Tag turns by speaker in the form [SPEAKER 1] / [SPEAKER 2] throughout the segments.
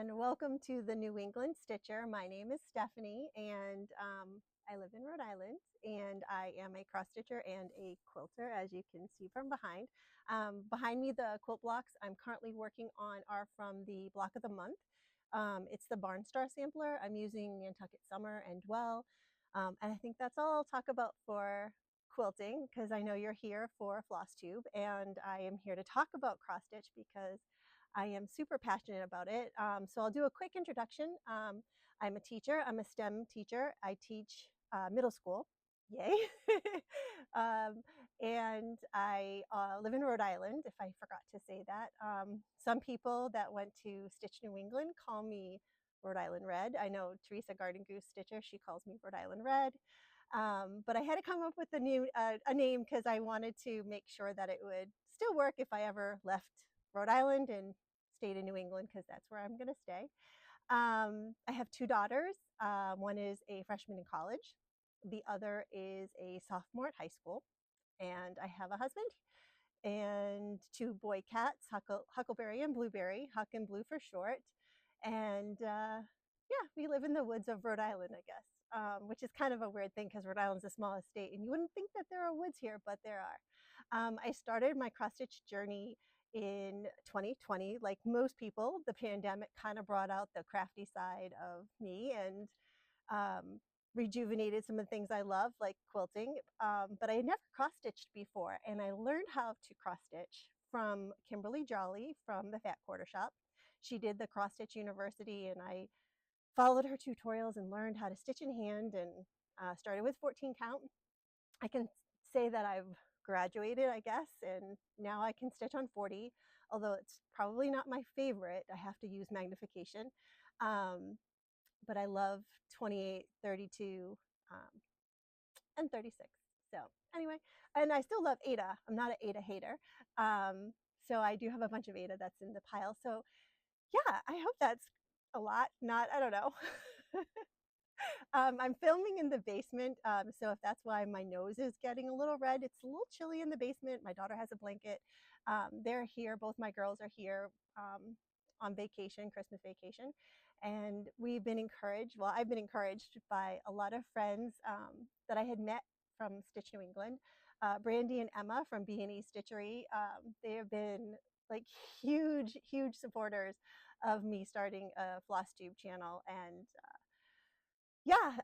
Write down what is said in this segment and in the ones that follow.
[SPEAKER 1] and welcome to the New England Stitcher. My name is Stephanie, and I live in Rhode Island, and I am a cross stitcher and a quilter, as you can see from behind. Behind me, the quilt blocks I'm currently working on are from the block of the month. It's the Barnstar sampler. I'm using Nantucket Summer and Dwell, and I think that's all I'll talk about for quilting, because I know you're here for Flosstube, and I am here to talk about cross stitch because I am super passionate about it. So I'll do a quick introduction. I'm a teacher. I'm a STEM teacher. I teach middle school. Yay. And I live in Rhode Island, if I forgot to say that. Some people that went to Stitch New England call me Rhode Island Red. I know Teresa Garden Goose Stitcher, she calls me Rhode Island Red. But I had to come up with a name because I wanted to make sure that it would still work if I ever left Rhode Island and stayed in New England, because that's where I'm going to stay. I have two daughters. One is a freshman in college. The other is a sophomore at high school. And I have a husband and two boy cats, Huckleberry and Blueberry, Huck and Blue for short. And yeah, we live in the woods of Rhode Island, I guess, which is kind of a weird thing because Rhode Island's the smallest state and you wouldn't think that there are woods here, but there are. I started my cross stitch journey in 2020. Like most people, the pandemic kind of brought out the crafty side of me and rejuvenated some of the things I love, like quilting. But I had never cross stitched before, and I learned how to cross stitch from Kimberly Jolly from the Fat Quarter Shop. She did the Cross Stitch University, and I followed her tutorials and learned how to stitch in hand, and started with 14 count. I can say that I've graduated, I guess, and now I can stitch on 40, although it's probably not my favorite. I have to use magnification. But I love 28, 32, and 36. So anyway, and I still love Ada. I'm not an Ada hater. So I do have a bunch of Ada that's in the pile. So yeah, I hope that's a lot. Not, I don't know. I'm filming in the basement, so if that's why my nose is getting a little red, it's a little chilly in the basement. My daughter has a blanket. They're here. Both my girls are here on vacation, Christmas vacation. And we've been encouraged, well, I've been encouraged by a lot of friends that I had met from Stitch New England. Brandy and Emma from B&E Stitchery, they have been like huge, huge supporters of me starting a Flosstube channel. And yeah,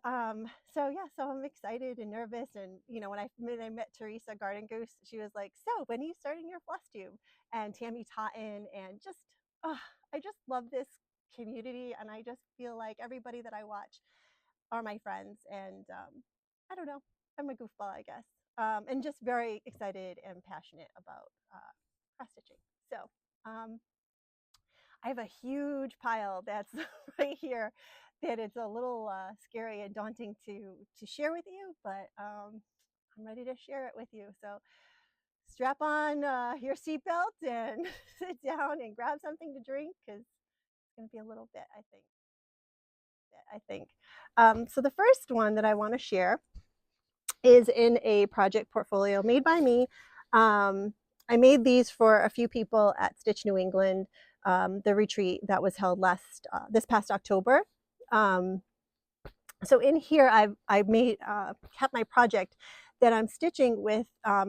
[SPEAKER 1] so I'm excited and nervous. And when I met Teresa Garden Goose, she was like, so when are you starting your Flosstube? And Tammy Totten, and just I just love this community, and I just feel like everybody that I watch are my friends. And I don't know, I'm a goofball, I guess, and just very excited and passionate about cross stitching. So I have a huge pile that's right here that it's a little scary and daunting to share with you, but I'm ready to share it with you. So strap on your seatbelt and sit down and grab something to drink, because it's going to be a little bit, I think. So the first one that I want to share is in a project portfolio made by me. I made these for a few people at Stitch New England, the retreat that was held this past October. So in here, I've kept my project that I'm stitching with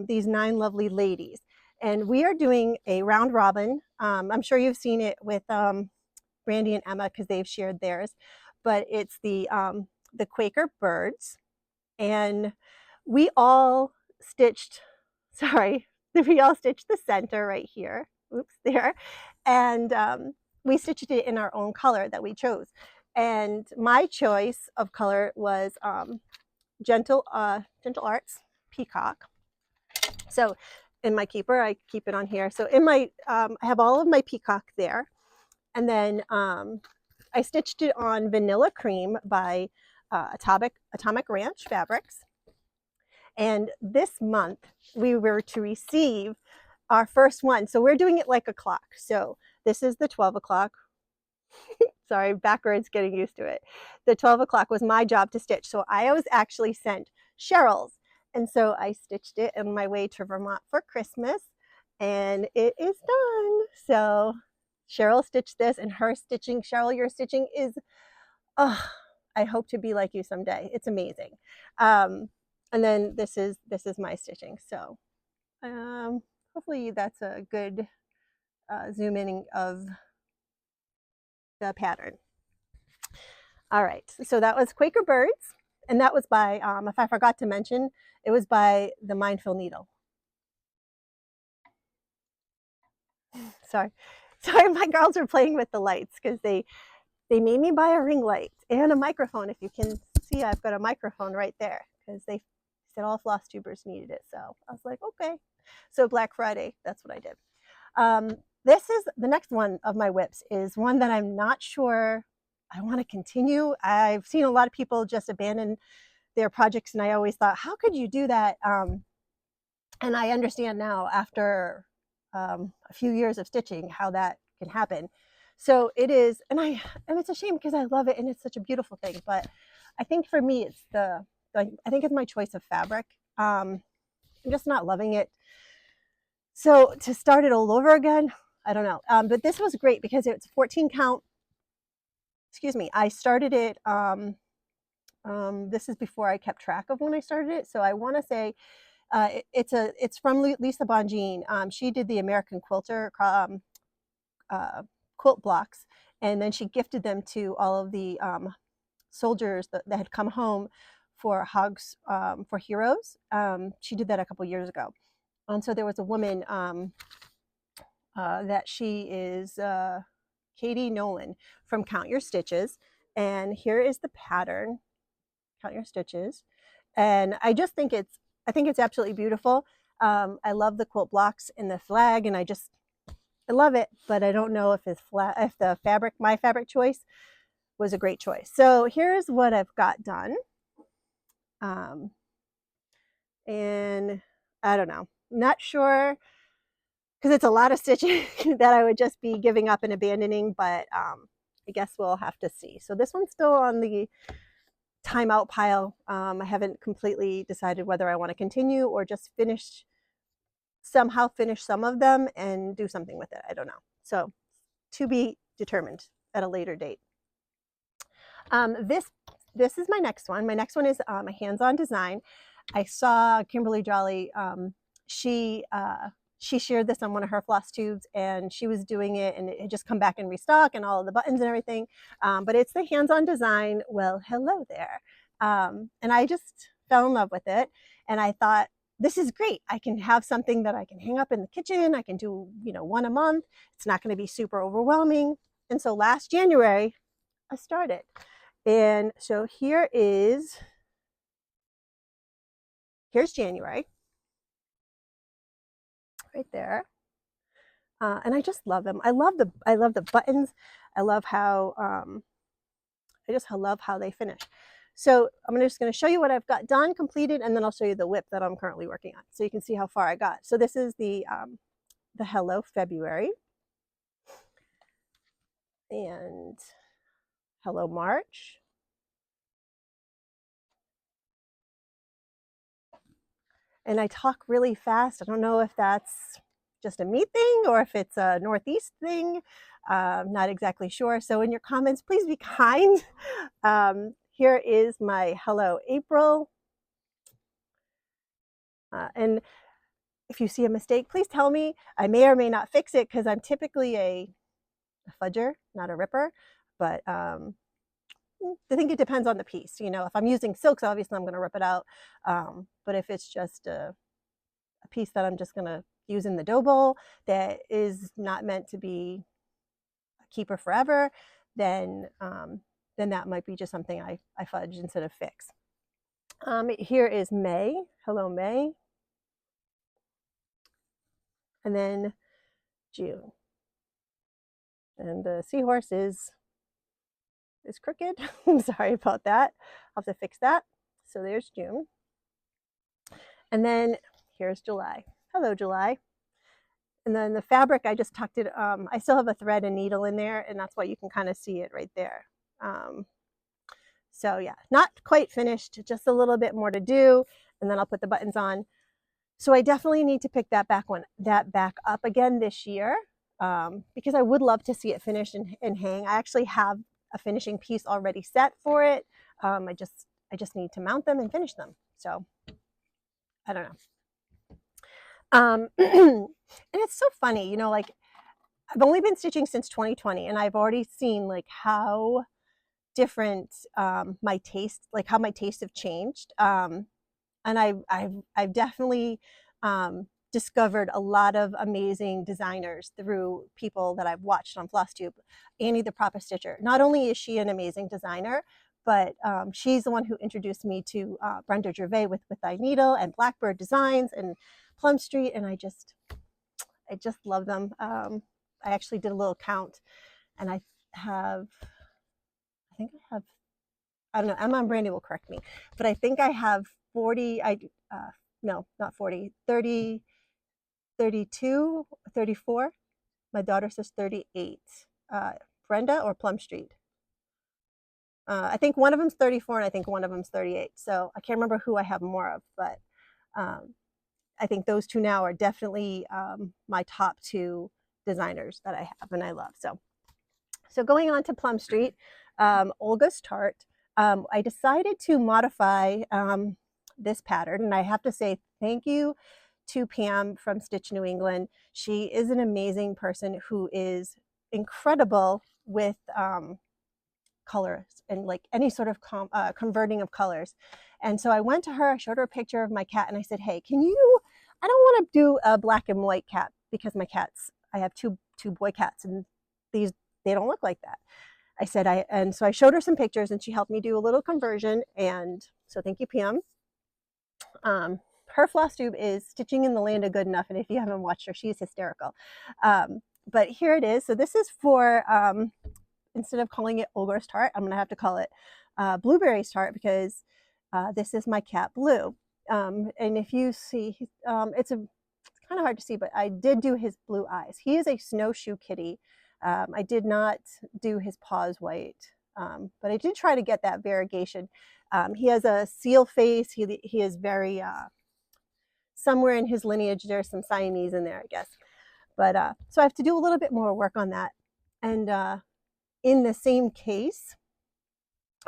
[SPEAKER 1] these 9 lovely ladies. And we are doing a round robin. I'm sure you've seen it with Brandy and Emma because they've shared theirs. But it's the Quaker birds. And we all stitched, we all stitched the center right here. Oops, there. And we stitched it in our own color that we chose. And my choice of color was Gentle Arts Peacock. So in my keeper, I keep it on here. So in my, I have all of my peacock there. And then I stitched it on Vanilla Cream by Atomic Ranch Fabrics. And this month we were to receive our first one. So we're doing it like a clock. So this is the 12 o'clock. Sorry, backwards, getting used to it. The 12 o'clock was my job to stitch. So I was actually sent Cheryl's. And so I stitched it on my way to Vermont for Christmas, and it is done. So Cheryl stitched this, and her stitching, Cheryl, your stitching is, oh, I hope to be like you someday. It's amazing. And then this is my stitching. So hopefully that's a good zoom in of the pattern. All right, so that was Quaker Birds, and that was by, if I forgot to mention, it was by the Mindful Needle. Sorry, my girls are playing with the lights because they made me buy a ring light and a microphone. If you can see, I've got a microphone right there because they said all Flosstubers needed it. So I was like, okay. So Black Friday, that's what I did. This is the next one of my WIPs, is one that I'm not sure I want to continue. I've seen a lot of people just abandon their projects, and I always thought, how could you do that? And I understand now, after a few years of stitching, how that can happen. So it is, and it's a shame because I love it and it's such a beautiful thing. But I think for me, it's I think it's my choice of fabric. I'm just not loving it. So to start it all over again, I don't know. But this was great because it's 14 count. Excuse me. I started it. This is before I kept track of when I started it. So I want to say it's from Lisa Bonjean. She did the American Quilter quilt blocks, and then she gifted them to all of the soldiers that had come home for Hogs for Heroes. She did that a couple years ago. And so there was a woman that she is Katie Nolan from Count Your Stitches, and here is the pattern. Count Your Stitches, and I just think I think it's absolutely beautiful. I love the quilt blocks and the flag, and I love it, but I don't know if the fabric, my fabric choice, was a great choice. So here's what I've got done, and I don't know, not sure, because it's a lot of stitching that I would just be giving up and abandoning, but I guess we'll have to see. So this one's still on the timeout pile. I haven't completely decided whether I want to continue or just somehow finish some of them and do something with it. I don't know. So to be determined at a later date. This is my next one. My next one is a hands-on design. I saw Kimberly Jolly. She shared this on one of her Flosstubes, and she was doing it, and it had just come back in restock, and all of the buttons and everything. But it's the hands-on design. Well, hello there. And I just fell in love with it, and I thought, this is great. I can have something that I can hang up in the kitchen. I can do, one a month. It's not going to be super overwhelming. And so last January, I started. And so here's January, right there. And I just love them. I love the buttons. I love how I just love how they finish. So I'm just going to show you what I've got done, completed, and then I'll show you the WIP that I'm currently working on, so you can see how far I got. So this is the Hello February, and Hello March, and I talk really fast. I don't know if that's just a me thing or if it's a Northeast thing. Not exactly sure. So in your comments, please be kind. Here is my Hello April. And if you see a mistake, please tell me. I may or may not fix it because I'm typically a fudger, not a ripper. But I think it depends on the piece. If I'm using silks, obviously I'm going to rip it out. But if it's just a piece that I'm just going to use in the dough bowl that is not meant to be a keeper forever, then that might be just something I fudge instead of fix. Here is May. Hello May. And then June. And the seahorse is crooked. I'm sorry about that. I'll have to fix that. So there's June. And then here's July. Hello, July. And then the fabric, I just tucked it. I still have a thread and needle in there, and that's why you can kind of see it right there. So yeah, not quite finished, just a little bit more to do, and then I'll put the buttons on. So I definitely need to pick that back up again this year. because I would love to see it finished and hang. I actually have a finishing piece already set for it. I just need to mount them and finish them. So I don't know. And it's so funny, you know, like I've only been stitching since 2020, and I've already seen like how different my taste, like how my tastes have changed. And I've definitely discovered a lot of amazing designers through people that I've watched on Flosstube. Annie the Proper Stitcher. Not only is she an amazing designer, but she's the one who introduced me to Brenda Gervais with Thy Needle and Blackbird Designs and Plum Street, and I just love them. I actually did a little count, and I think I have, I don't know, Emma and Brandy will correct me, but I think I have 40, no, not 40, 30, 32, 34. My daughter says 38. Brenda or Plum Street? I think one of them's 34 and I think one of them's 38. So I can't remember who I have more of, but I think those two now are definitely my top two designers that I have and I love. So going on to Plum Street, Olga's Tart. I decided to modify this pattern, and I have to say thank you to Pam from Stitch New England. She is an amazing person who is incredible with colors and like any sort of converting of colors. And so I went to her, I showed her a picture of my cat, and I said, hey, can you, I don't want to do a black and white cat because my cats, I have two boy cats, and these, they don't look like that. I said, and so I showed her some pictures, and she helped me do a little conversion. And so thank you, Pam. Her Flosstube is Stitching in the Land of Good Enough, and if you haven't watched her, she's hysterical. But here it is. So this is for, instead of calling it Olga's Tart, I'm going to have to call it Blueberry's Tart, because this is my cat Blue. And if you see, it's kind of hard to see, but I did do his blue eyes. He is a snowshoe kitty. I did not do his paws white, but I did try to get that variegation. He has a seal face. He is very, somewhere in his lineage, there's some Siamese in there, I guess. But so I have to do a little bit more work on that. And in the same case,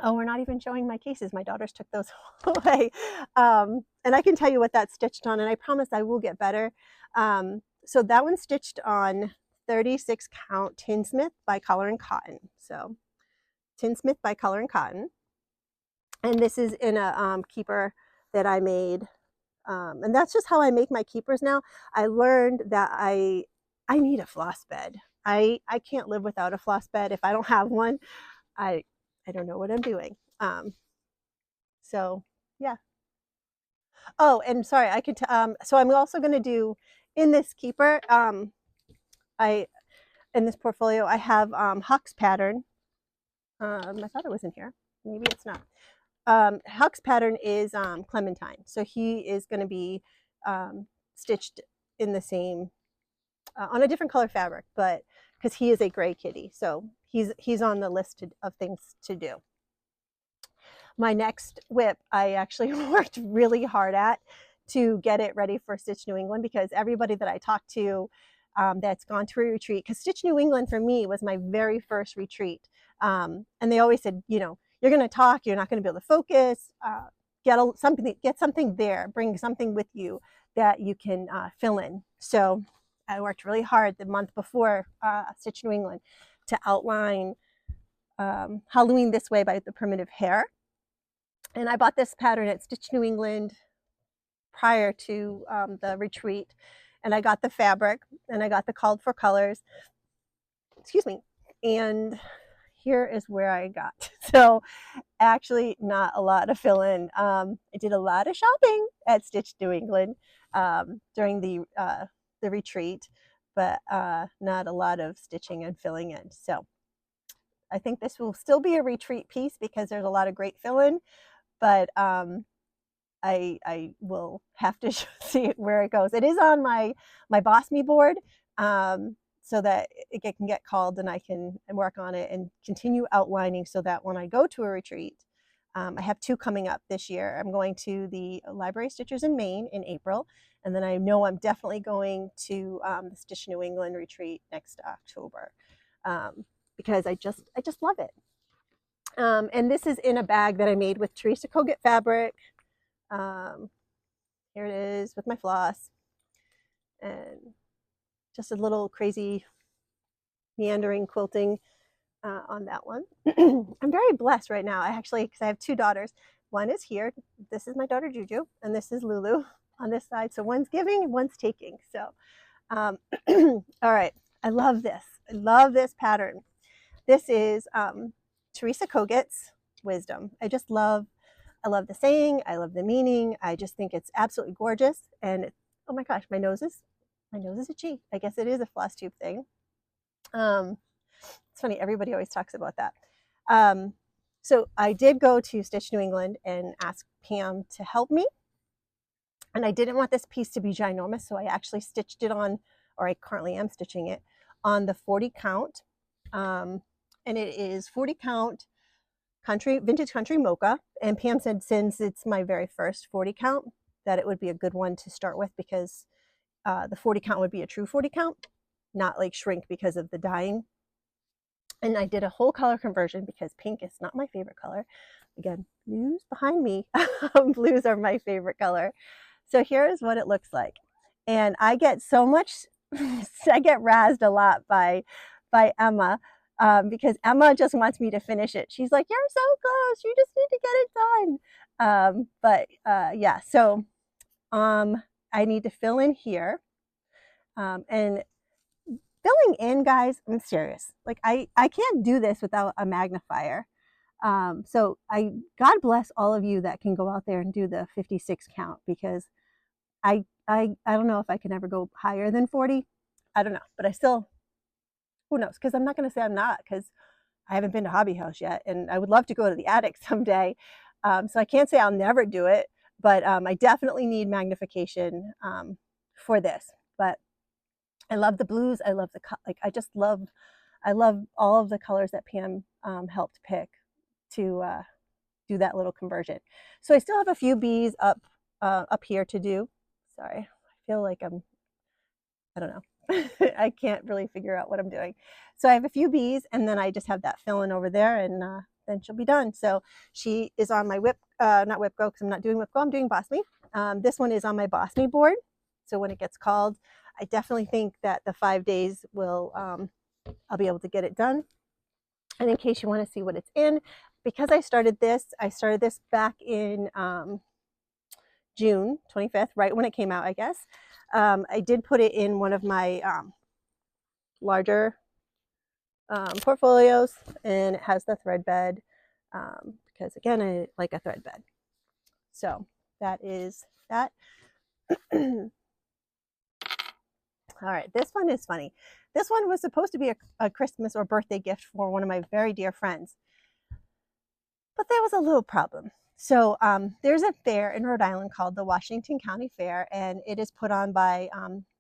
[SPEAKER 1] oh, we're not even showing my cases. My daughters took those away. And I can tell you what that's stitched on, and I promise I will get better. So that one's stitched on 36 count Tinsmith by Color and Cotton. So Tinsmith by Color and Cotton. And this is in a keeper that I made. And that's just how I make my keepers now. I learned that I need a floss bed. I can't live without a floss bed. If I don't have one, I don't know what I'm doing. So yeah. Oh, and sorry, I could, so I'm also going to do in this keeper, in this portfolio, I have Huck's pattern. I thought it was in here. Maybe it's not. Huck's pattern is Clementine. So he is going to be stitched in the same, on a different color fabric, but because he is a gray kitty. So he's on the list of things to do. My next WIP, I actually worked really hard at to get it ready for Stitch New England, because everybody that I talked to that's gone to a retreat, because Stitch New England for me was my very first retreat. And they always said, you know, you're going to talk, you're not going to be able to focus, get something there, bring something with you that you can fill in. So I worked really hard the month before Stitch New England to outline Halloween This Way by the Primitive Hare. And I bought this pattern at Stitch New England prior to the retreat. And I got the fabric, and I got the called for colors. Excuse me. And here is where I got. So actually not a lot to fill in. I did a lot of shopping at Stitch New England during the retreat, but not a lot of stitching and filling in. So I think this will still be a retreat piece because there's a lot of great fill-in, but I will have to see where it goes. It is on my Boss Me board, so that it can get called and I can work on it and continue outlining, so that when I go to a retreat, I have 2 coming up this year. I'm going to the Library Stitchers in Maine in April, and then I know I'm definitely going to the Stitch New England retreat next October, because I just love it. And this is in a bag that I made with Teresa Kogut fabric. Here it is with my floss, and just a little crazy meandering quilting on that one. I'm very blessed right now. Because I have 2 daughters. One is here. This is my daughter Juju, and this is Lulu on this side. So one's giving, one's taking. So, all right. I love this. I love this pattern. This is Teresa Kogut's Wisdom. I love the saying. I love the meaning. I just think it's absolutely gorgeous. And oh my gosh, my nose is itchy. I guess it is a Flosstube thing. It's funny, everybody always talks about that. So I did go to Stitch New England and ask Pam to help me. And I didn't want this piece to be ginormous, so I actually stitched it on, or I currently am stitching it, on the 40 count. And it is 40 count vintage country mocha. And Pam said since it's my very first 40 count, that it would be a good one to start with, because the 40 count would be a true 40 count, not like shrink because of the dyeing. And I did a whole color conversion because pink is not my favorite color. Again, blues behind me. Blues are my favorite color. So here's what it looks like. And I get so much, I get razzed a lot by Emma, because Emma just wants me to finish it. She's like, you're so close, you just need to get it done. Yeah, so I need to fill in here. And filling in, guys, I'm serious. Like I can't do this without a magnifier. So God bless all of you that can go out there and do the 56 count, because I don't know if I can ever go higher than 40. I don't know, but I still, who knows? Because I'm not going to say I'm not, because I haven't been to Hobby House yet, and I would love to go to the attic someday. So I can't say I'll never do it, but I definitely need magnification for this. But I love the blues. I love I love all of the colors that Pam helped pick to do that little conversion. So I still have a few bees up here to do. Sorry, I feel like I don't know. I can't really figure out what I'm doing. So I have a few bees, and then I just have that fill in over there, and then she'll be done. So she is on my WIP, not WIP Go, because I'm not doing WIP Go, I'm doing Boss Me. This one is on my Boss Me board. So when it gets called, I definitely think that the 5 days will, I'll be able to get it done. And in case you want to see what it's in, because I started this back in June 25th, right when it came out, I guess. I did put it in one of my larger portfolios, and it has the thread bed, because again, I like a thread bed. So that is that. All right, this one is funny. This one was supposed to be a Christmas or birthday gift for one of my very dear friends, but there was a little problem. So there's a fair in Rhode Island called the Washington County Fair, and it is put on by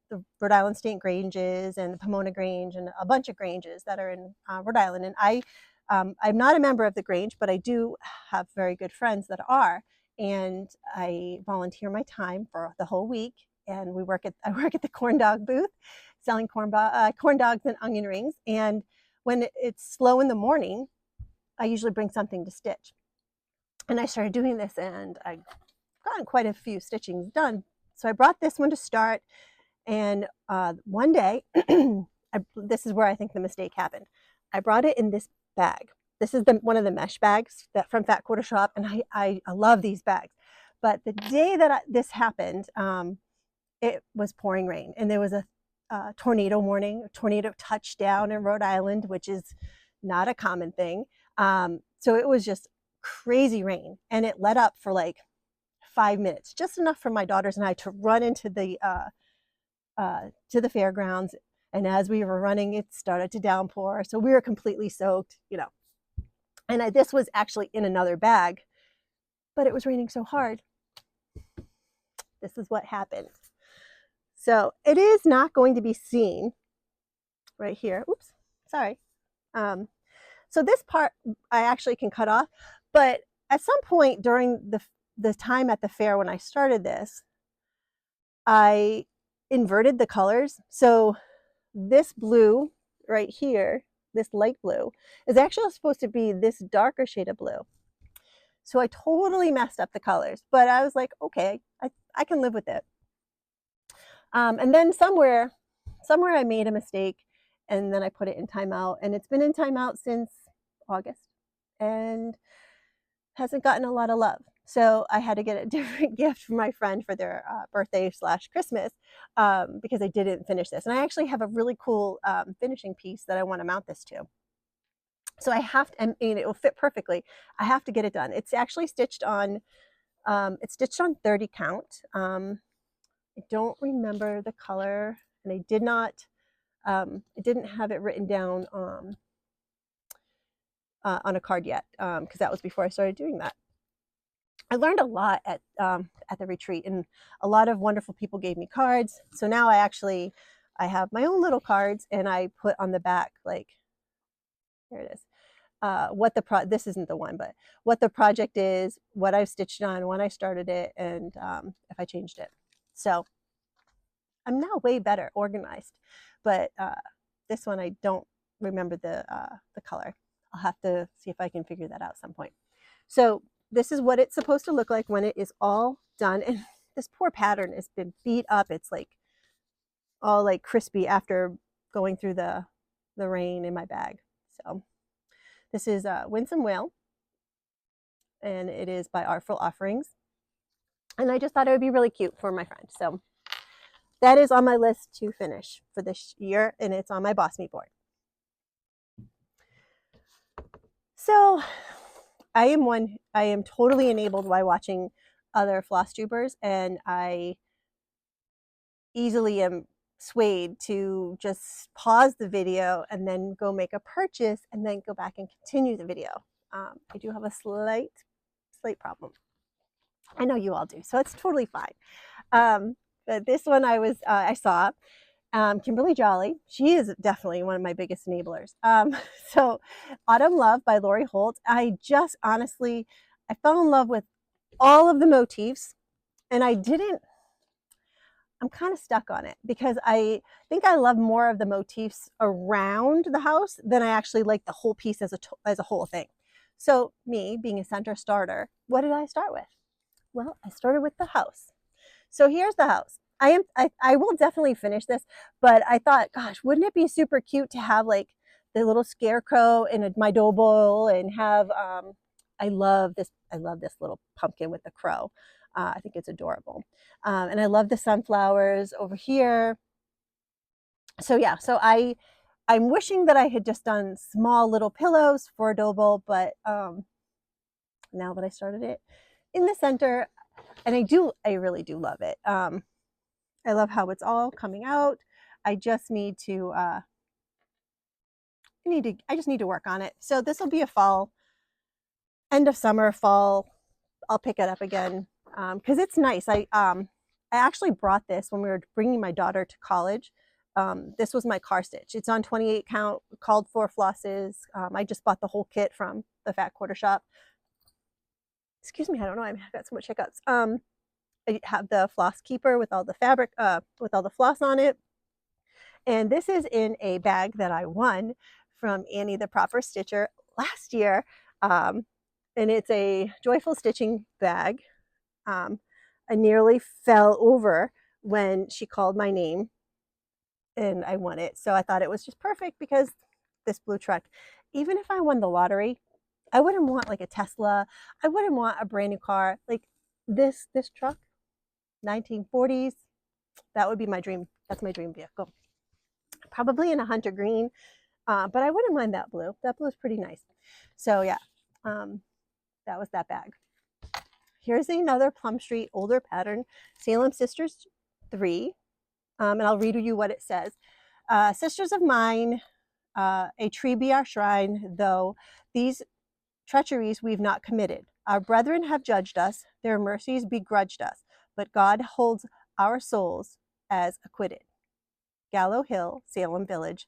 [SPEAKER 1] the Rhode Island State Granges and the Pomona Grange and a bunch of Granges that are in Rhode Island. And I'm not a member of the Grange, but I do have very good friends that are, and I volunteer my time for the whole week. And I work at the corn dog booth, selling corn dogs and onion rings. And when it's slow in the morning, I usually bring something to stitch. And I started doing this, and I've gotten quite a few stitchings done. So I brought this one to start, and one day, this is where I think the mistake happened. I brought it in this bag. This is one of the mesh bags from Fat Quarter Shop, and I love these bags. But the day that this happened, it was pouring rain, and there was a tornado warning, a tornado touchdown in Rhode Island, which is not a common thing. So it was just crazy rain, and it let up for like 5 minutes, just enough for my daughters and I to run into the fairgrounds. And as we were running, it started to downpour, so we were completely soaked, you know. And this was actually in another bag, but it was raining so hard. This is what happened. So it is not going to be seen right here. Oops, sorry. So this part I actually can cut off, but at some point during the time at the fair when I started this, I inverted the colors. So this blue right here, this light blue, is actually supposed to be this darker shade of blue. So I totally messed up the colors, but I was like, okay, I can live with it. And then somewhere I made a mistake, and then I put it in timeout, and it's been in timeout since August and hasn't gotten a lot of love. So I had to get a different gift from my friend for their birthday / Christmas because I didn't finish this. And I actually have a really cool finishing piece that I want to mount this to. So I have to, and it will fit perfectly. I have to get it done. It's actually stitched on, 30 count. I don't remember the color, and I did not, I didn't have it written down on a card yet because that was before I started doing that. I learned a lot at the retreat, and a lot of wonderful people gave me cards. So now I have my own little cards, and I put on the back, like, here it is, this isn't the one, but what the project is, what I've stitched on, when I started it, and if I changed it. So I'm now way better organized, but this one I don't remember the color. I'll have to see if I can figure that out at some point. So this is what it's supposed to look like when it is all done. And this poor pattern has been beat up. It's like all like crispy after going through the rain in my bag. So this is Winsome Whale, and it is by Artful Offerings. And I just thought it would be really cute for my friend. So that is on my list to finish for this year, and it's on my Boss Me board. So I am totally enabled by watching other Flosstubers, and I easily am swayed to just pause the video and then go make a purchase and then go back and continue the video. I do have a slight problem. I know you all do, so it's totally fine. But this one I saw Kimberly Jolly. She is definitely one of my biggest enablers. So Autumn Love by Lori Holt. I fell in love with all of the motifs, and I'm kind of stuck on it because I think I love more of the motifs around the house than I actually like the whole piece as a whole thing. So me being a center starter, what did I start with? Well, I started with the house. So here's the house. I will definitely finish this, but I thought, gosh, wouldn't it be super cute to have like the little scarecrow in my dough bowl and have I love this little pumpkin with the crow. I think it's adorable. And I love the sunflowers over here. So yeah, so I'm wishing that I had just done small little pillows for a dough bowl, but now that I started it in the center, and I really do love it. I love how it's all coming out. I just need to I just need to work on it. So this will be a fall, end of summer, fall. I'll pick it up again because it's nice. I actually brought this when we were bringing my daughter to college. This was my car stitch. It's on 28 count, called for flosses. I just bought the whole kit from the Fat Quarter Shop. Excuse me, I don't know. I've got so much hiccups. I have the floss keeper with all the fabric, with all the floss on it. And this is in a bag that I won from Annie the Proper Stitcher last year. And it's a joyful stitching bag. I nearly fell over when she called my name and I won it. So I thought it was just perfect because this blue truck, even if I won the lottery, I wouldn't want like a Tesla. I wouldn't want a brand new car. Like this truck, 1940s, that would be my dream. That's my dream vehicle. Probably in a hunter green, but I wouldn't mind that blue. That blue is pretty nice. So yeah, that was that bag. Here's another Plum Street older pattern, Salem Sisters 3, and I'll read you what it says. Sisters of mine, a tree be our shrine, though these treacheries we've not committed. Our brethren have judged us, their mercies begrudged us, but God holds our souls as acquitted. Gallow Hill, Salem Village.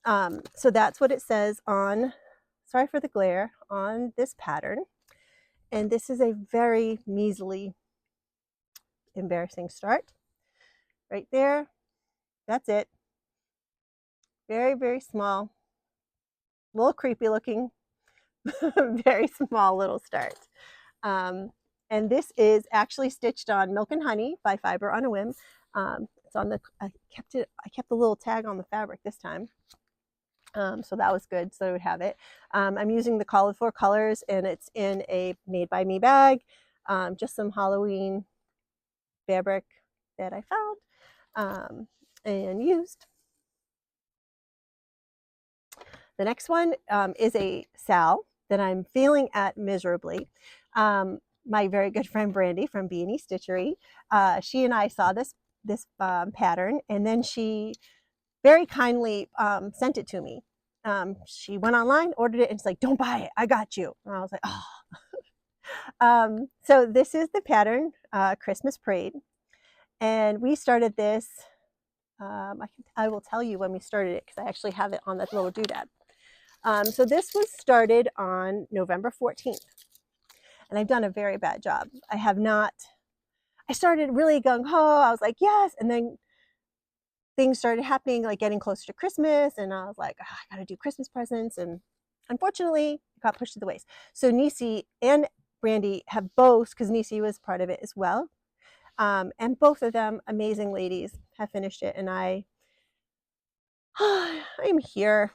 [SPEAKER 1] So that's what it says on, sorry for the glare, on this pattern. And this is a very measly, embarrassing start. Right there, that's it. Very, very small, a little creepy looking, very small little start. Um, and this is actually stitched on Milk and Honey by Fiber on a Whim. It's on the, I kept the little tag on the fabric this time. So that was good, so I would have it. I'm using the Call for Colors, and it's in a Made by Me bag. Just some Halloween fabric that I found and used. The next one is a Sal that I'm failing at miserably. My very good friend Brandy from B&E Stitchery, she and I saw this pattern, and then she very kindly sent it to me. She went online, ordered it, and she's like, "Don't buy it, I got you." And I was like, "Oh." So this is the pattern, Christmas Parade, and we started this. I will tell you when we started it because I actually have it on that little doodad. So this was started on November 14th, and I've done a very bad job. I have not. I started really gung ho. I was like, yes, and then things started happening, like getting closer to Christmas, and I was like, oh, I got to do Christmas presents, and unfortunately, it got pushed to the waste. So Nisi and Brandy have both, because Nisi was part of it as well, and both of them, amazing ladies, have finished it, and I'm here,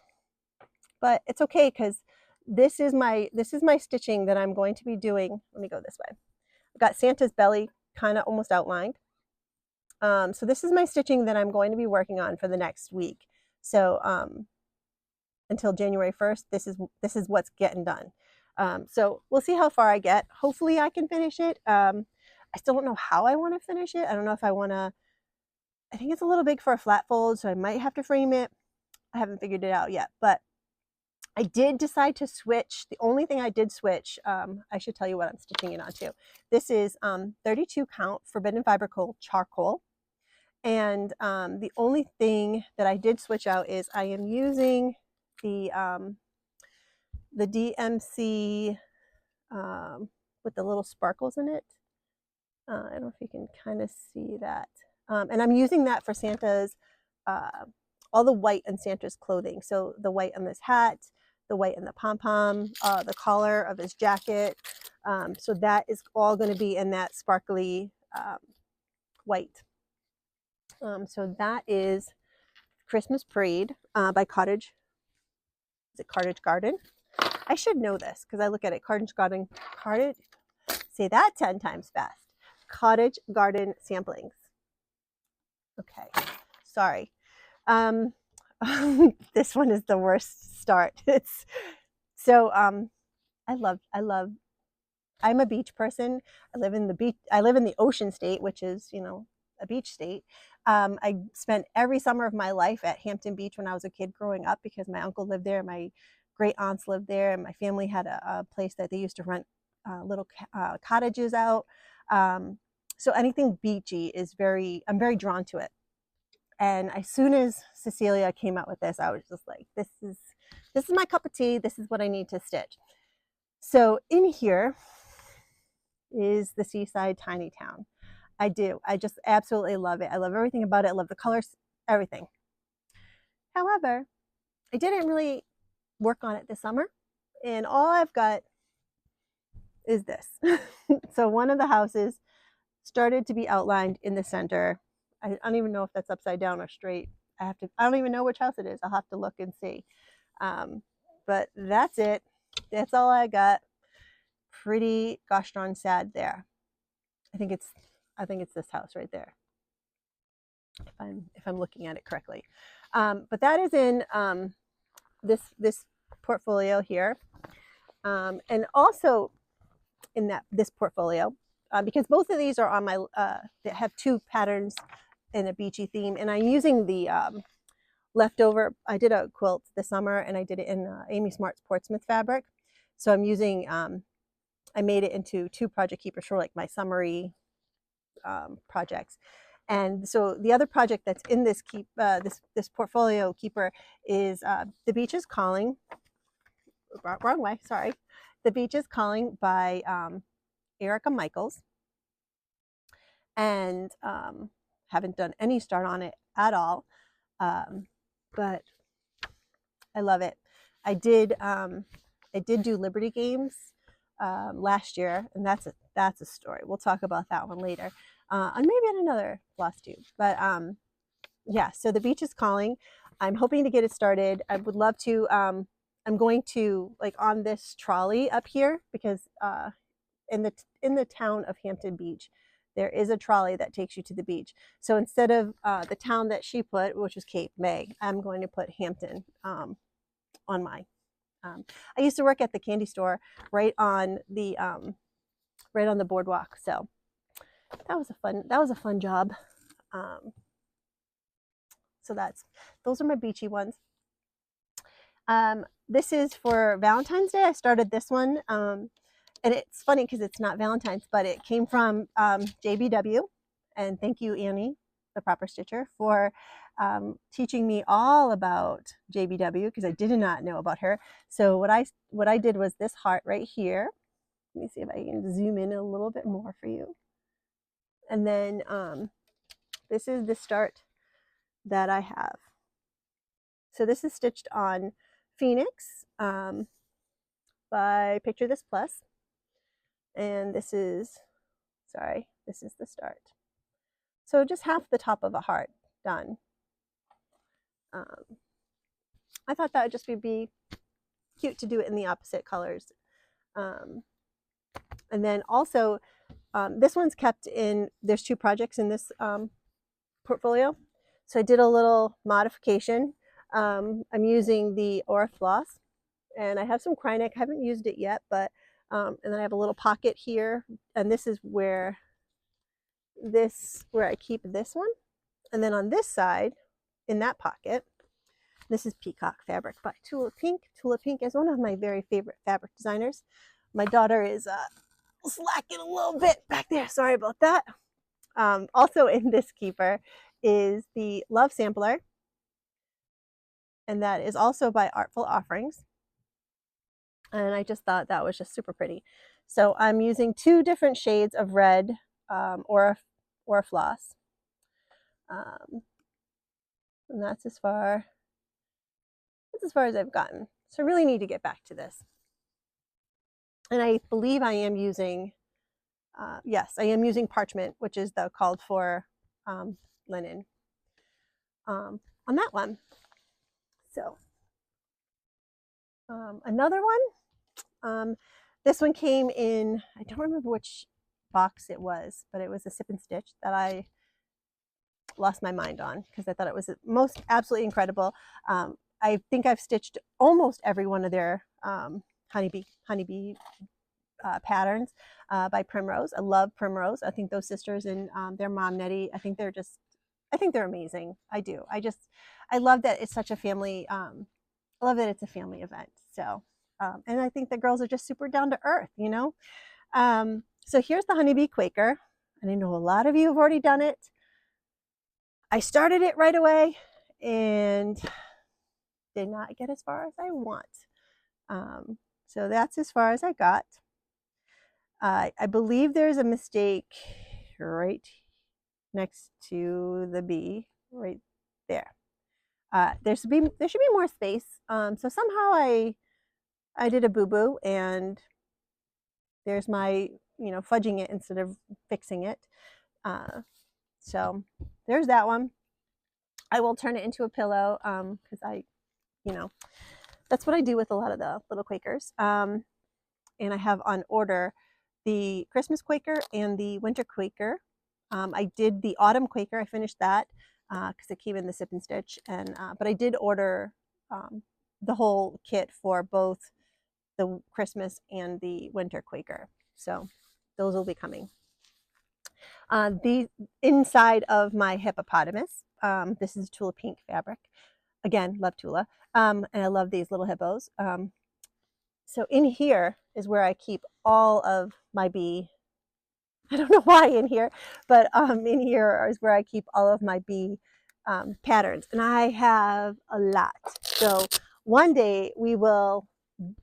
[SPEAKER 1] but it's okay because this is my stitching that I'm going to be doing. Let me go this way. I've got Santa's belly kind of almost outlined. So this is my stitching that I'm going to be working on for the next week. So until January 1st, this is what's getting done. So we'll see how far I get. Hopefully I can finish it. I still don't know how I want to finish it. I don't know if I want to, I think it's a little big for a flat fold, so I might have to frame it. I haven't figured it out yet, but I did decide to switch. The only thing I did switch, I should tell you what I'm stitching it onto. This is 32 count Forbidden Fiber charcoal. And the only thing that I did switch out is I am using the DMC with the little sparkles in it. I don't know if you can kind of see that. And I'm using that for Santa's, all the white in Santa's clothing. So the white on this hat, the white in the pom-pom, the collar of his jacket. So that is all going to be in that sparkly white. So that is Christmas Parade by Cottage. Is it Cottage Garden? I should know this because I look at it. Cottage Garden. Say that 10 times fast. Cottage Garden Samplings. Okay, sorry. This one is the worst start. It's so I'm a beach person. I live in the ocean state, which is, a beach state. I spent every summer of my life at Hampton Beach when I was a kid growing up because my uncle lived there, my great aunts lived there, and my family had a place that they used to rent little cottages out. So anything beachy I'm very drawn to it. And as soon as Cecilia came out with this, I was just like, this is my cup of tea. This is what I need to stitch. So in here is the Seaside Tiny Town. I do. I just absolutely love it. I love everything about it. I love the colors, everything. However, I didn't really work on it this summer, and all I've got is this. So one of the houses started to be outlined in the center. I don't even know if that's upside down or straight. I don't even know which house it is. I'll have to look and see. But that's it. That's all I got. Pretty gosh darn sad there. I think it's this house right there, if I'm looking at it correctly. But that is in this portfolio here, and also in this portfolio, because both of these are on my that have two patterns in a beachy theme, and I'm using the leftover. I did a quilt this summer, and I did it in Amy Smart's Portsmouth fabric. So I'm using I made it into two project keepers for like my summary projects. And so the other project that's in this this portfolio keeper is The Beach is Calling. Wrong way, sorry. The Beach is Calling by Erica Michaels, and haven't done any start on it at all, but I love it. I did do Liberty Games last year, and that's a story. We'll talk about that one later, and maybe at another Flosstube. But yeah, so The Beach is Calling. I'm hoping to get it started. I would love to. I'm going to, like, on this trolley up here, because in the town of Hampton Beach, there is a trolley that takes you to the beach. So instead of the town that she put, which was Cape May, I'm going to put Hampton on my. I used to work at the candy store right on the boardwalk, so that was a fun job. So those are my beachy ones. This is for Valentine's Day. I started this one. And it's funny because it's not Valentine's, but it came from JBW. And thank you, Annie, the proper stitcher, for teaching me all about JBW, because I did not know about her. So what I did was this heart right here. Let me see if I can zoom in a little bit more for you. And then this is the start that I have. So this is stitched on Phoenix by Picture This Plus. And this is the start. So just half the top of a heart done. I thought that would just be cute to do it in the opposite colors. And then also, this one's kept in, there's 2 projects in this portfolio. So I did a little modification. I'm using the Aura floss, and I have some Krynic. I haven't used it yet, but and then I have a little pocket here, and this is where I keep this one. And then on this side, in that pocket, this is Peacock fabric by Tula Pink. Tula Pink is one of my very favorite fabric designers. My daughter is slacking a little bit back there. Sorry about that. Also in this keeper is the Love Sampler, and that is also by Artful Offerings. And I just thought that was just super pretty. So I'm using 2 different shades of red or floss. And that's as far as I've gotten. So I really need to get back to this. And I believe I am using, yes, I am using parchment, which is the called for linen on that one. So another one, this one came in, I don't remember which box it was, but it was a sip and stitch that I lost my mind on because I thought it was most absolutely incredible. I think I've stitched almost every one of their honeybee patterns by Primrose. I love Primrose. I think those sisters and their mom Nettie, I think they're amazing. I do. I love that it's such a family. I love that it's a family event. So, and I think the girls are just super down to earth, you know. So here's the Honeybee Quaker, and I know a lot of you have already done it. I started it right away and did not get as far as I want. So that's as far as I got. I believe there's a mistake right next to the B, right there. There should be more space. So somehow I did a boo-boo, and there's my, fudging it instead of fixing it. So there's that one. I will turn it into a pillow because that's what I do with a lot of the little Quakers. And I have on order the Christmas Quaker and the Winter Quaker. I did the Autumn Quaker. I finished that because it came in the sip and stitch. But I did order the whole kit for both the Christmas and the Winter Quaker. So those will be coming. The inside of my hippopotamus, this is Tula Pink fabric. Again, love Tula. And I love these little hippos. So in here is where I keep all of my bee. I don't know why in here, but in here is where I keep all of my bee patterns. And I have a lot. So one day we will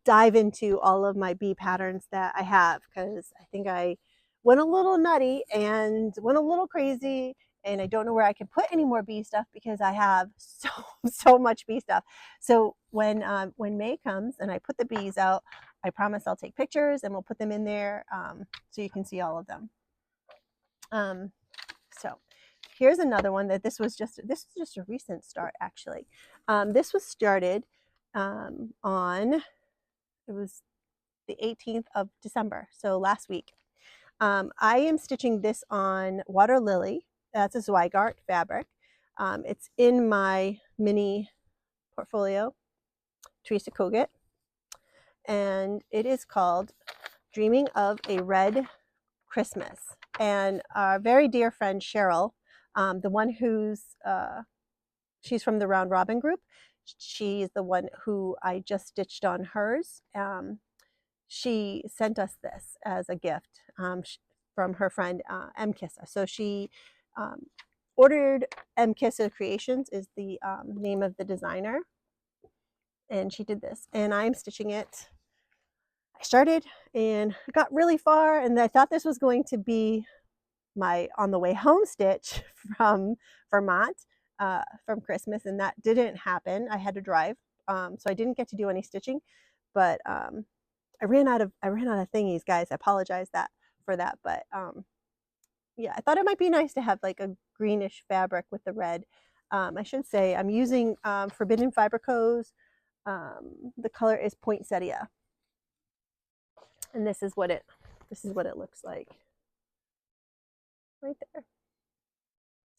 [SPEAKER 1] dive into all of my bee patterns that I have, because I think I went a little nutty and went a little crazy, and I don't know where I can put any more bee stuff because I have so much bee stuff. So when May comes and I put the bees out, I promise I'll take pictures and we'll put them in there, so you can see all of them. So here's another one that this was just a recent start, actually. This was started on, it was the 18th of December, so last week. I am stitching this on Water Lily. That's a Zweigart fabric. It's in my mini portfolio, Teresa Kogut, and it is called Dreaming of a Red Christmas. And our very dear friend Cheryl, the one who's she's from the Round Robin group. She's the one who I just stitched on hers. She sent us this as a gift from her friend M. Kissa. So she ordered M. Kissa Creations is the name of the designer. And she did this. And I'm stitching it. I started and got really far, and I thought this was going to be my on the way home stitch from Vermont from Christmas, and that didn't happen. I had to drive, so I didn't get to do any stitching, but I ran out of thingies, guys. I apologize for that, but yeah, I thought it might be nice to have like a greenish fabric with the red. I should say I'm using Forbidden Fiber Co.'s. The color is Poinsettia, and this is what it looks like right there.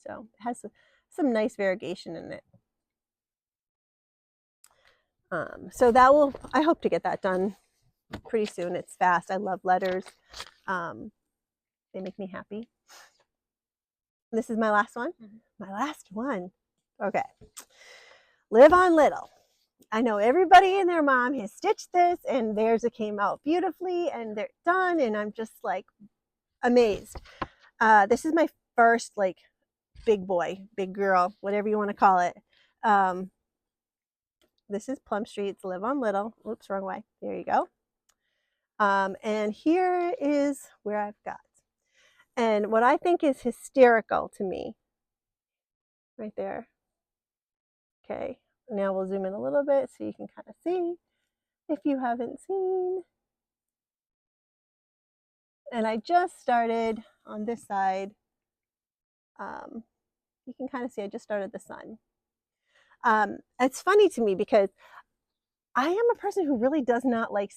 [SPEAKER 1] So it has some nice variegation in it. So that will, I hope to get that done pretty soon. It's fast. I love letters. They make me happy. This is my last one. My last one. Okay. Live on Little. I know everybody and their mom has stitched this, and theirs it came out beautifully, and they're done, and I'm just like amazed. This is my first like big boy, big girl, whatever you want to call it. This is Plum Street's Live on Little. Oops, wrong way. There you go. And here is where I've got. And what I think is hysterical to me, right there. Okay, now we'll zoom in a little bit so you can kind of see if you haven't seen. And I just started on this side. You can kind of see I just started the sun. It's funny to me because I am a person who really does not like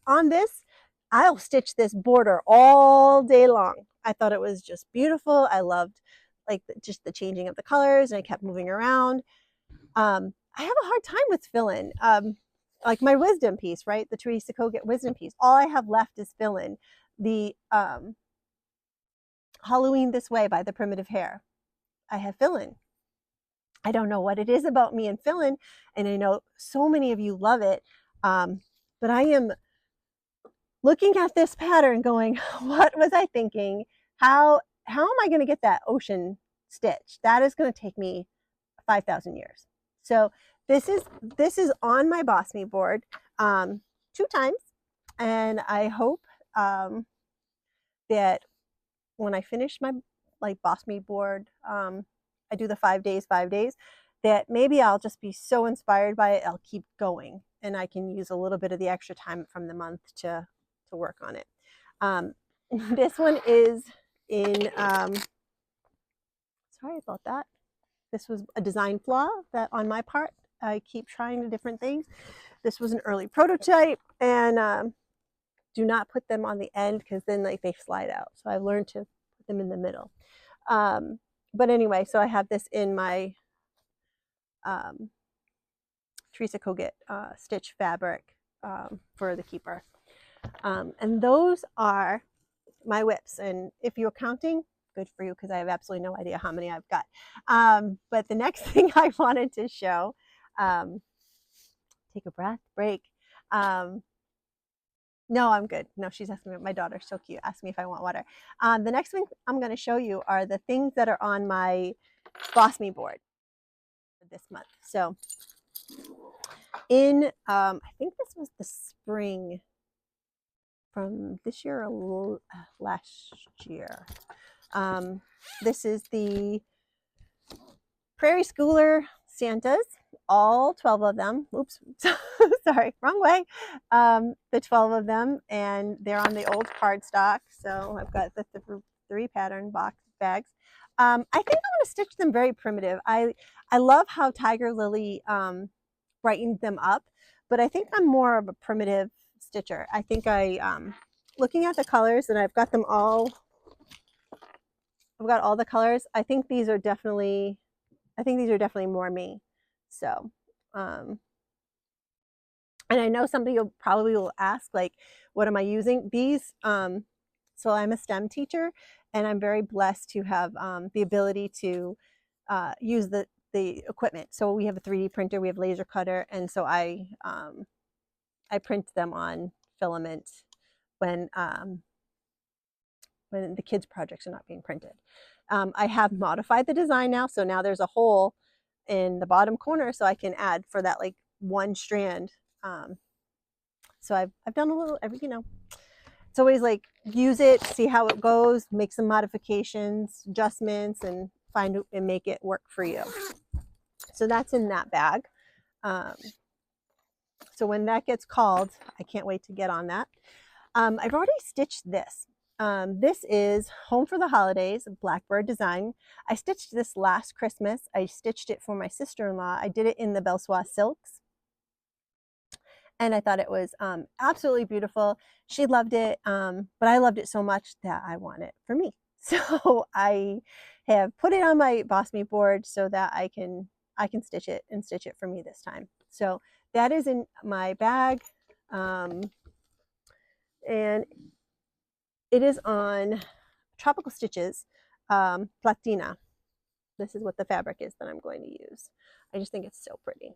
[SPEAKER 1] on this, I'll stitch this border all day long. I thought it was just beautiful. I loved like just the changing of the colors, and I kept moving around. I have a hard time with fill-in. Like my wisdom piece, right? The Teresa Kogut wisdom piece. All I have left is fill-in. The Halloween This Way by the Primitive Hare. I have fill-in. I don't know what it is about me and fill-in, and I know so many of you love it, but I am looking at this pattern going, what was I thinking? How am I going to get that ocean stitch? That is going to take me 5,000 years. So this is on my Boss Me board 2 times, and I hope that when I finish my like Boss Me board, I do the 5 days, that maybe I'll just be so inspired by it, I'll keep going, and I can use a little bit of the extra time from the month to work on it. This one is in, sorry about that. This was a design flaw that on my part. I keep trying different things. This was an early prototype, and do not put them on the end because then like they slide out. So I've learned to put them in the middle. But anyway, so I have this in my Teresa Kogut stitch fabric for the keeper. And those are my WIPs. And if you're counting, good for you, because I have absolutely no idea how many I've got. But the next thing I wanted to show, take a breath, break. No, I'm good. No, she's asking me, my daughter's so cute, asked me if I want water. The next thing I'm going to show you are the things that are on my Boss Me board this month. So in, I think this was the spring from this year or last year. This is the Prairie Schooler Santas, all 12 of them. Oops, sorry, wrong way. The 12 of them, and they're on the old cardstock. So I've got the 3 pattern bags. I think I want to stitch them very primitive. I love how Tiger Lily brightened them up, but I think I'm more of a primitive stitcher. I think looking at the colors, and I've got them all. I've got all the colors. I think these are definitely more me. So, and I know somebody will probably ask, like, what am I using? These, so I'm a STEM teacher, and I'm very blessed to have the ability to use the equipment. So we have a 3D printer, we have laser cutter, and so I print them on filament when the kids' projects are not being printed. I have modified the design now, so now there's a hole in the bottom corner, so I can add for that like one strand. So I've done a little every, it's always like use it, see how it goes, make some modifications, adjustments, and find and make it work for you. So that's in that bag. So when that gets called, I can't wait to get on that. I've already stitched this. This is Home for the Holidays, Blackbird design. I stitched this last Christmas. I stitched it for my sister-in-law. I did it in the Belsois silks. And I thought it was absolutely beautiful. She loved it, but I loved it so much that I want it for me. So I have put it on my Boss Me board so that I can stitch it and stitch it for me this time. So that is in my bag. And it is on Tropical Stitches, Platina. This is what the fabric is that I'm going to use. I just think it's so pretty.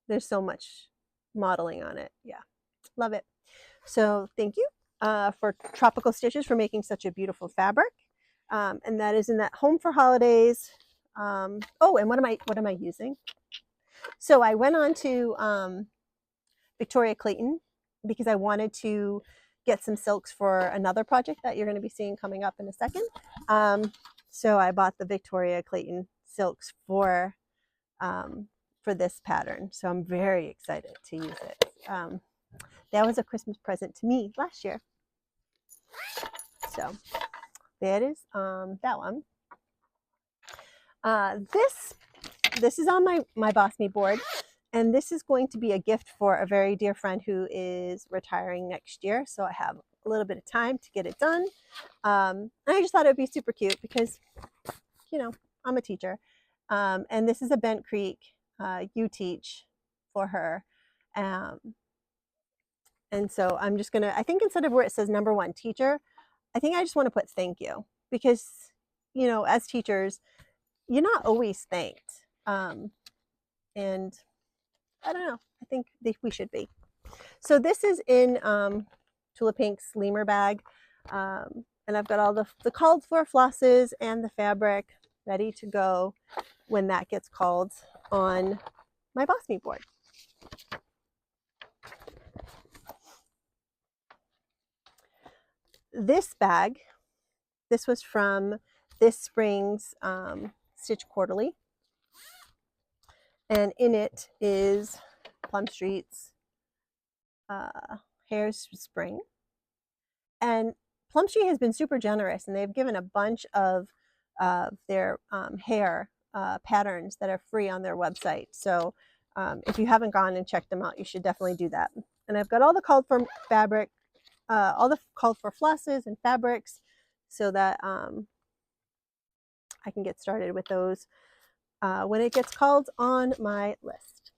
[SPEAKER 1] There's so much modeling on it. Yeah, love it. So thank you for Tropical Stitches for making such a beautiful fabric. And that is in that Home for Holidays. Oh, and what am I using? So I went on to Victoria Clayton because I wanted to get some silks for another project that you're going to be seeing coming up in a second. So I bought the Victoria Clayton silks for this pattern. So I'm very excited to use it. That was a Christmas present to me last year. So that is that one. This is on my Boss Me board. And this is going to be a gift for a very dear friend who is retiring next year. So I have a little bit of time to get it done. And I just thought it would be super cute because, I'm a teacher. And this is a Bent Creek You Teach for her. And so I'm just going to, I think instead of where it says #1 teacher, I think I just want to put thank you because, as teachers, you're not always thanked. And I don't know. I think we should be. So this is in Tula Pink's Lemur bag. And I've got all the called for flosses and the fabric ready to go when that gets called on my Boss Me board. This bag, this was from this spring's Stitch Quarterly. And in it is Plum Street's Hair's Spring. And Plum Street has been super generous, and they've given a bunch of their hair patterns that are free on their website. So if you haven't gone and checked them out, you should definitely do that. And I've got all the called for fabric, all the called for flosses and fabrics so that I can get started with those when it gets called on my list.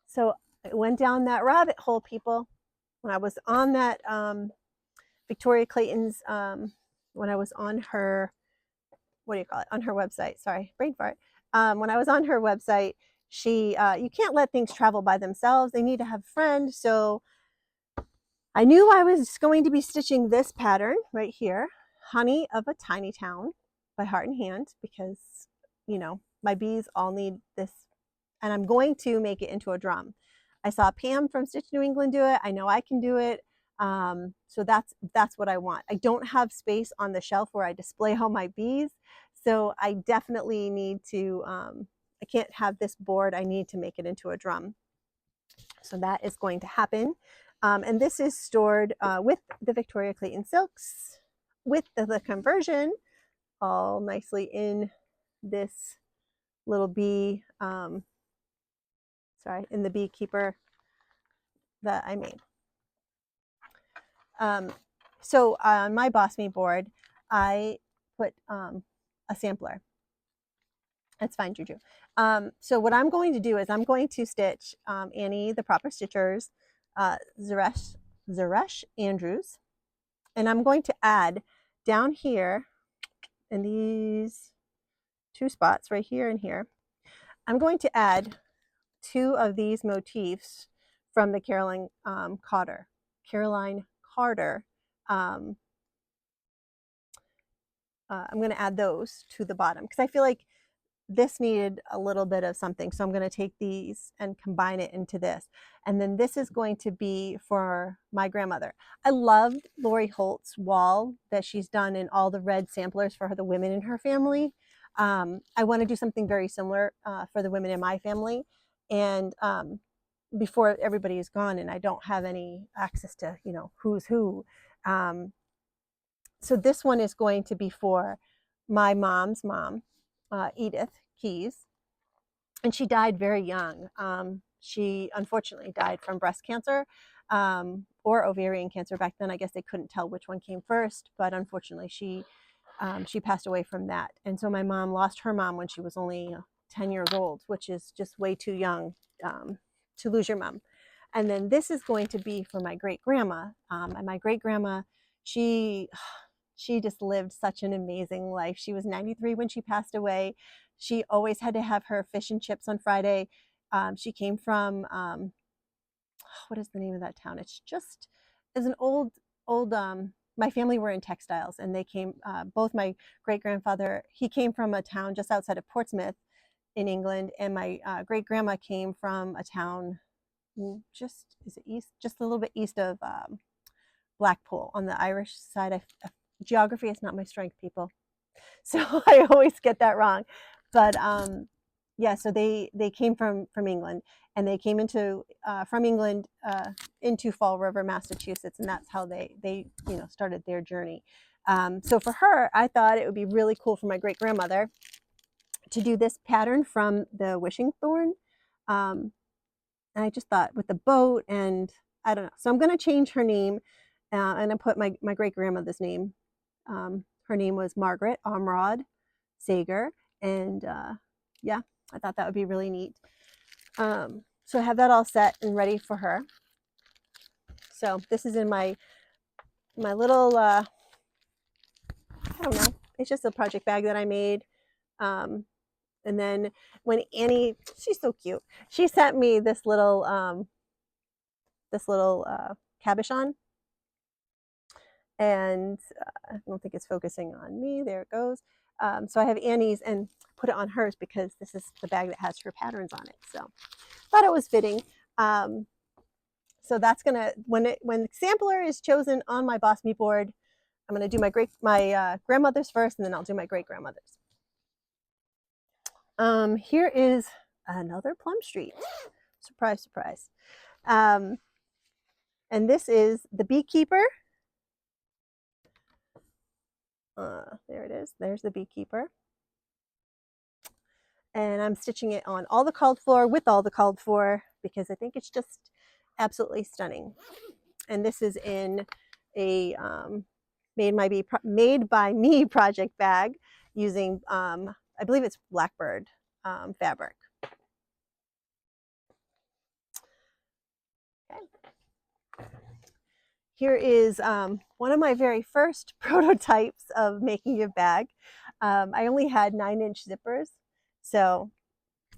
[SPEAKER 1] So I went down that rabbit hole, people. When I was on that Victoria Clayton's, when I was on her, what do you call it? On her website. Sorry, brain fart. When I was on her website, you can't let things travel by themselves. They need to have a friend. So I knew I was going to be stitching this pattern right here, Honey of a Tiny Town by Heart and Hand, because you know, my bees all need this, and I'm going to make it into a drum. I saw Pam from Stitch New England do it. I know I can do it. So that's what I want. I don't have space on the shelf where I display all my bees. So I definitely need to, I can't have this board. I need to make it into a drum. So that is going to happen. And this is stored with the Victoria Clayton silks, with the conversion all nicely in this little bee, in the beekeeper that I made. So on my Boss Me board, I put a sampler. That's fine, Juju. So what I'm going to do is I'm going to stitch Annie, the Proper Stitchers, Zeresh Andrews, and I'm going to add down here in these two spots right here and here, I'm going to add 2 of these motifs from the Caroline Carter. I'm going to add those to the bottom because I feel like this needed a little bit of something. So I'm going to take these and combine it into this. And then this is going to be for my grandmother. I loved Lori Holt's wall that she's done in all the red samplers for the women in her family. I want to do something very similar for the women in my family. And before everybody is gone and I don't have any access to, you know, who's who. So this one is going to be for my mom's mom, Edith Keys, and she died very young. She unfortunately died from breast cancer or ovarian cancer. Back then, I guess they couldn't tell which one came first, but unfortunately, she passed away from that. And so my mom lost her mom when she was only 10 years old, which is just way too young to lose your mom. And then this is going to be for my great grandma. And my great grandma, she just lived such an amazing life. She was 93 when she passed away. She always had to have her fish and chips on Friday. She came from, what is the name of that town? It's an old, my family were in textiles and they came, both my great grandfather, he came from a town just outside of Portsmouth in England. And my great grandma came from a town just a little bit east of Blackpool on the Irish side. Geography is not my strength, people. So I always get that wrong. But yeah, so they came from England, and they came into from England into Fall River, Massachusetts, and that's how they started their journey. So for her, I thought it would be really cool for my great grandmother to do this pattern from the wishing thorn. And I just thought with the boat, and I don't know. So I'm going to change her name, and I put my great grandmother's name. Her name was Margaret Omrod Sager, and yeah, I thought that would be really neat. So I have that all set and ready for her. So this is in my little, I don't know, it's just a project bag that I made. And then when Annie, she's so cute, she sent me this little cabochon. And I don't think it's focusing on me. There it goes. So I have Annie's and put it on hers because this is the bag that has her patterns on it. So thought it was fitting. So that's gonna, when the sampler is chosen on my Boss Me board, I'm gonna do my grandmother's first, and then I'll do my great grandmother's. Here is another Plum Street. Surprise, surprise. And this is the Beekeeper. There it is. There's the Beekeeper. And I'm stitching it on all the called for with all the called for because I think it's just absolutely stunning. And this is in a made by me project bag using I believe it's Blackbird fabric. Okay. Here is one of my very first prototypes of making a bag. I only had 9-inch zippers, so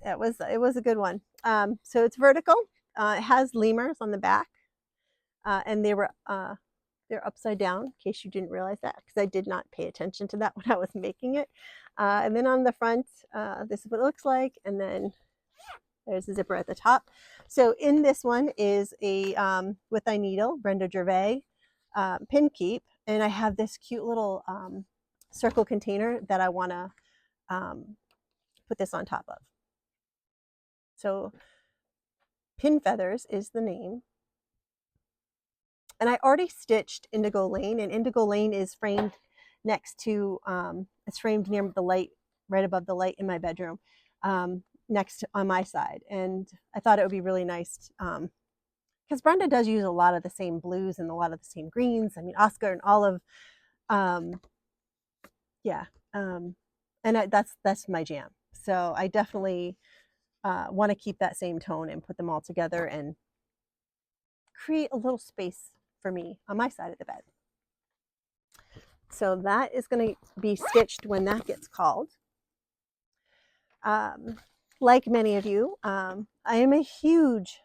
[SPEAKER 1] it was a good one. So it's vertical. It has lemurs on the back, and they were They're upside down, in case you didn't realize that, because I did not pay attention to that when I was making it. And then on the front, this is what it looks like, and then there's a zipper at the top. So in this one is a with a needle, Brenda Gervais pin keep, and I have this cute little circle container that I want to put this on top of. So Pin Feathers is the name. And I already stitched Indigo Lane, and Indigo Lane is framed next to, it's framed near the light, right above the light in my bedroom, next to, on my side. And I thought it would be really nice, because Brenda does use a lot of the same blues and a lot of the same greens. I mean, Oscar and Olive, yeah, and that's my jam. So I definitely want to keep that same tone and put them all together and create a little space for me on my side of the bed. So that is going to be stitched when that gets called. Like many of you, I am a huge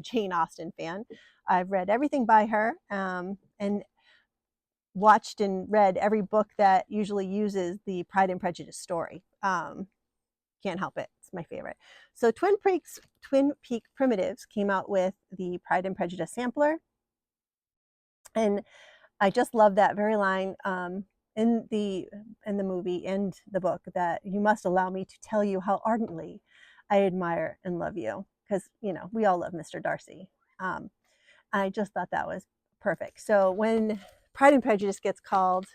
[SPEAKER 1] Jane Austen fan. I've read everything by her, and watched and read every book that usually uses the Pride and Prejudice story. Can't help it. It's my favorite. So Twin Peak Primitives came out with the Pride and Prejudice sampler. And I just love that very line in the movie and the book, that you must allow me to tell you how ardently I admire and love you. Because, you know, we all love Mr. Darcy. I just thought that was perfect. So when Pride and Prejudice gets called,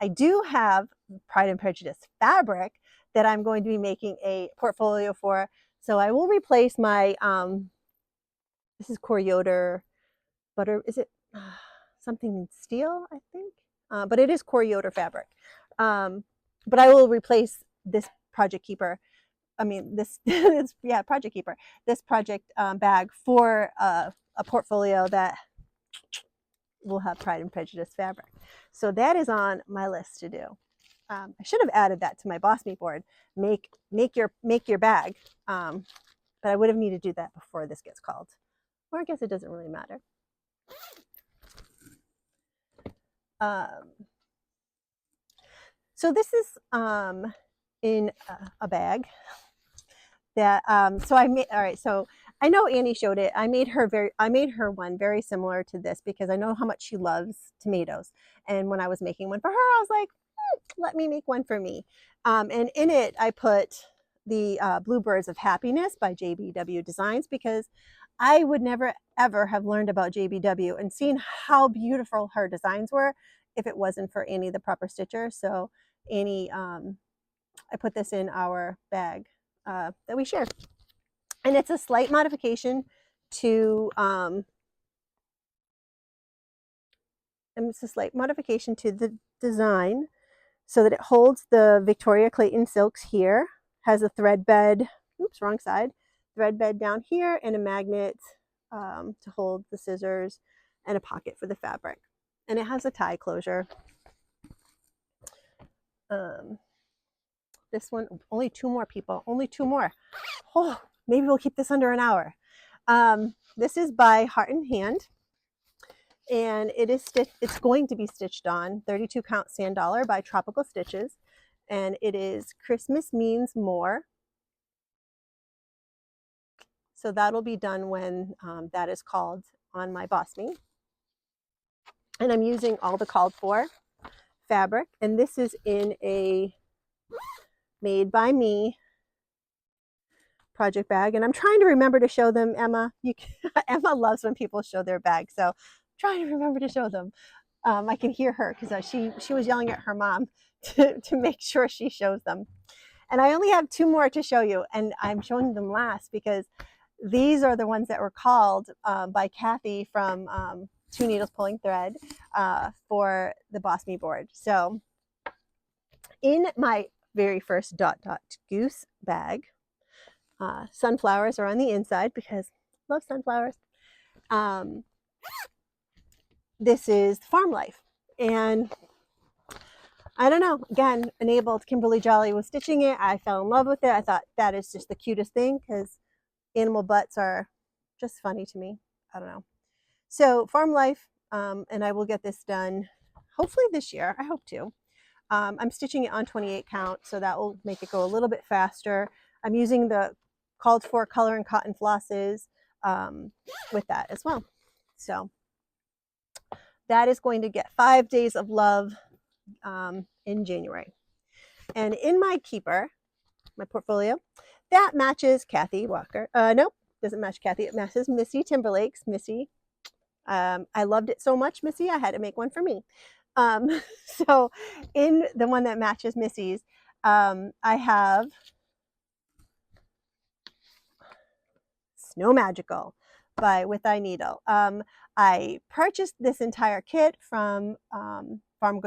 [SPEAKER 1] I do have Pride and Prejudice fabric that I'm going to be making a portfolio for. So I will replace my, this is Corioder butter, is it something steel, I think? But it is Corioder fabric. But I will replace this Project Keeper. I mean, this, yeah, Project Keeper, this project bag for a portfolio that will have Pride and Prejudice fabric. So that is on my list to do. I should have added that to my Boss Me board. Make your bag, but I would have needed to do that before this gets called. Or I guess it doesn't really matter. So this is in a bag that so I made. All right, so I know Annie showed it. I made her one very similar to this because I know how much she loves tomatoes. And when I was making one for her, I was like, let me make one for me. And in it, I put the Bluebirds of Happiness by JBW Designs, because I would never, ever have learned about JBW and seen how beautiful her designs were if it wasn't for Annie, the proper stitcher. So Annie, I put this in our bag that we share. And it's a slight modification to, the design, so that it holds the Victoria Clayton silks here, has a thread bed, oops, wrong side, thread bed down here, and a magnet to hold the scissors, and a pocket for the fabric. And it has a tie closure. This one, only 2 more people, only 2 more. Oh, maybe we'll keep this under an hour. This is by Heart and Hand. And it's going to be stitched on 32 count sand dollar by Tropical Stitches, and it is Christmas Means More. So that'll be done when that is called on my Boss Me. And I'm using all the called for fabric, and this is in a made by me project bag. And I'm trying to remember to show them, Emma. Emma loves when people show their bags, so trying to remember to show them. I can hear her because she was yelling at her mom to make sure she shows them. And I only have 2 more to show you, and I'm showing them last because these are the ones that were called by Kathy from 2 Needles Pulling Thread for the Boss Me board. So in my very first Dot Dot Goose bag, sunflowers are on the inside because I love sunflowers. This is Farm Life, and I don't know, again, enabled Kimberly Jolly was stitching it. I fell in love with it. I thought that is just the cutest thing because animal butts are just funny to me. I don't know. So Farm Life and I will get this done hopefully this year. I hope to. I'm stitching it on 28 count, so that will make it go a little bit faster. I'm using the called for color and cotton flosses with that as well. So that is going to get 5 days of love in January. And in my keeper, my portfolio, that matches Kathy Walker. Nope, doesn't match Kathy. It matches Missy Timberlake's. Missy, I loved it so much, Missy, I had to make one for me. So in the one that matches Missy's, I have Snow Magical by With Thy Needle. I purchased this entire kit from Farm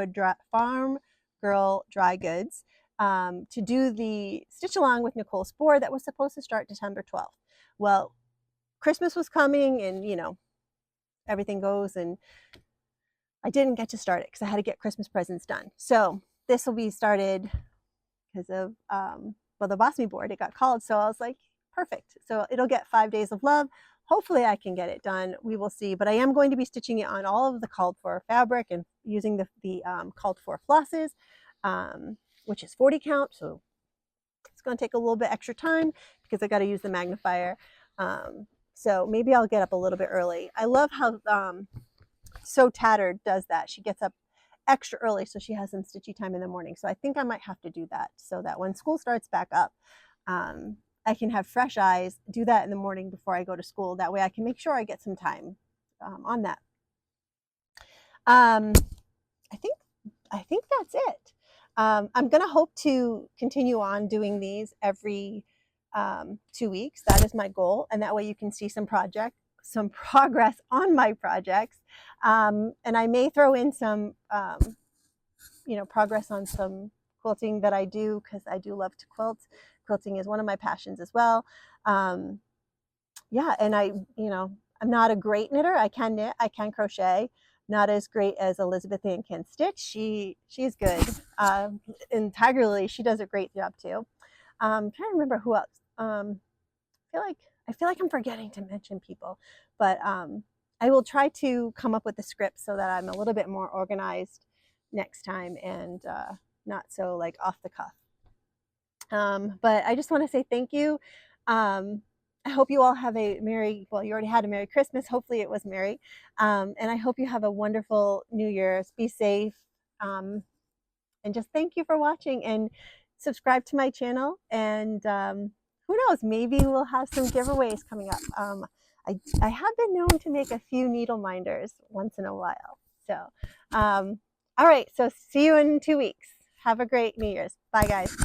[SPEAKER 1] Girl Dry Goods to do the stitch along with Nicole Spohr that was supposed to start December 12th. Well, Christmas was coming, and you know, everything goes, and I didn't get to start it because I had to get Christmas presents done. So this will be started because of well, the Boss Me board, it got called, so I was like, perfect. So it'll get 5 days of love. Hopefully I can get it done. We will see. But I am going to be stitching it on all of the called for fabric and using the called for flosses, which is 40 count. So it's going to take a little bit extra time because I got to use the magnifier. So maybe I'll get up a little bit early. I love how So Tattered does that. She gets up extra early so she has some stitchy time in the morning. So I think I might have to do that so that when school starts back up, I can have fresh eyes, do that in the morning before I go to school. That way I can make sure I get some time on that. I think that's it. I'm going to hope to continue on doing these every 2 weeks. That is my goal. And that way you can see some progress on my projects. And I may throw in some, progress on some quilting that I do, because I do love to quilt. Quilting is one of my passions as well. Yeah, and I'm not a great knitter. I can knit, I can crochet. Not as great as Elizabeth Ann can stitch. She's good. And Tiger Lily, she does a great job too. I'm trying to remember who else. I feel like I'm forgetting to mention people, but I will try to come up with the script so that I'm a little bit more organized next time and not so like off the cuff. But I just want to say thank you. I hope you all have a merry, well, you already had a Merry Christmas. Hopefully it was merry. And I hope you have a wonderful New Year's. Be safe. And just thank you for watching, and subscribe to my channel. And who knows, maybe we'll have some giveaways coming up. I have been known to make a few needle minders once in a while. So, all right. So see you in 2 weeks. Have a great New Year's. Bye, guys.